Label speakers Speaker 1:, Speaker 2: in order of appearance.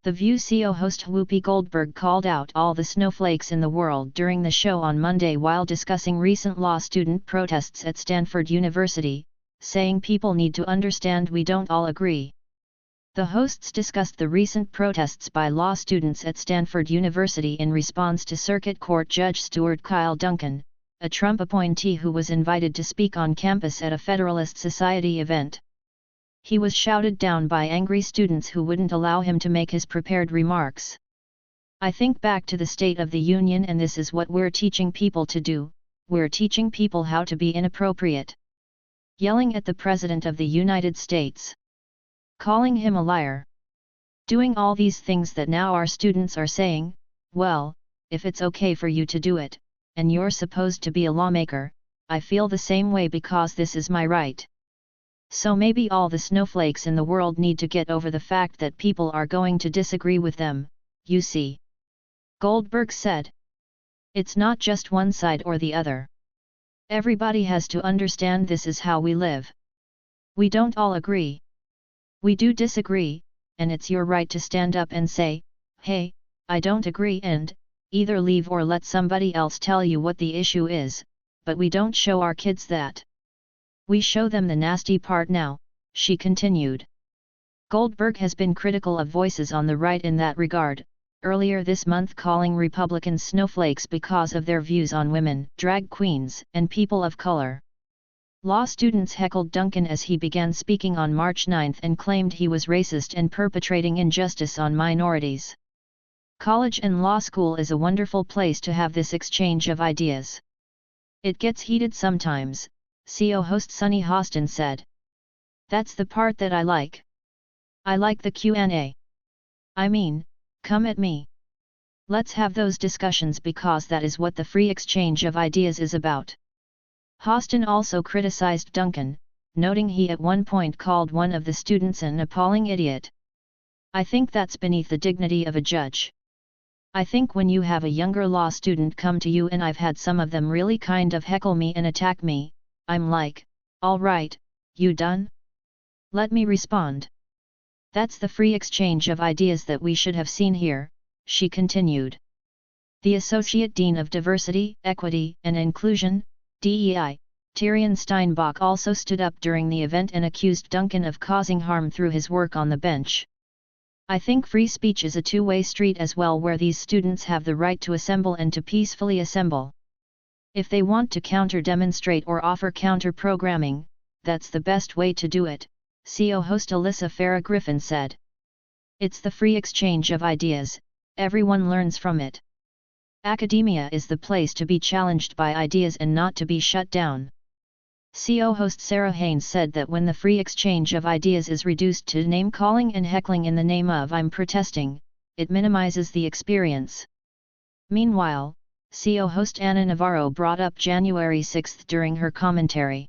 Speaker 1: The View CO host Whoopi Goldberg called out all the snowflakes in the world during the show on Monday while discussing recent law student protests at Stanford University, saying people need to understand we don't all agree. The hosts discussed the recent protests by law students at Stanford University in response to Circuit Court Judge Stuart Kyle Duncan, a Trump appointee who was invited to speak on campus at a Federalist Society event. He was shouted down by angry students who wouldn't allow him to make his prepared remarks. "I think back to the State of the Union and this is what we're teaching people to do, we're teaching people how to be inappropriate. Yelling at the President of the United States. Calling him a liar. Doing all these things that now our students are saying, well, if it's okay for you to do it, and you're supposed to be a lawmaker, I feel the same way because this is my right. So maybe all the snowflakes in the world need to get over the fact that people are going to disagree with them, you see," Goldberg said. "It's not just one side or the other. Everybody has to understand this is how we live. We don't all agree. We do disagree, and it's your right to stand up and say, hey, I don't agree and, either leave or let somebody else tell you what the issue is, but we don't show our kids that. We show them the nasty part now," she continued. Goldberg has been critical of voices on the right in that regard, earlier this month calling Republicans snowflakes because of their views on women, drag queens, and people of color. Law students heckled Duncan as he began speaking on March 9 and claimed he was racist and perpetrating injustice on minorities. "College and law school is a wonderful place to have this exchange of ideas. It gets heated sometimes," CO host Sunny Hostin said. "That's the part that I like. I like the Q&A. I mean, come at me. Let's have those discussions because that is what the free exchange of ideas is about." Hostin also criticized Duncan, noting he at one point called one of the students an appalling idiot. "I think that's beneath the dignity of a judge. I think when you have a younger law student come to you and I've had some of them really kind of heckle me and attack me, I'm like, all right, you done? Let me respond. That's the free exchange of ideas that we should have seen here," she continued. The Associate Dean of Diversity, Equity, and Inclusion, DEI, Tyrion Steinbach also stood up during the event and accused Duncan of causing harm through his work on the bench. "I think free speech is a two-way street as well where these students have the right to assemble and to peacefully assemble. If they want to counter-demonstrate or offer counter-programming, that's the best way to do it," CO host Alyssa Farah Griffin said. "It's the free exchange of ideas, everyone learns from it. Academia is the place to be challenged by ideas and not to be shut down." CO host Sarah Haynes said that when the free exchange of ideas is reduced to name-calling and heckling in the name of "I'm protesting," it minimizes the experience. Meanwhile, CO host Ana Navarro brought up January 6 during her commentary.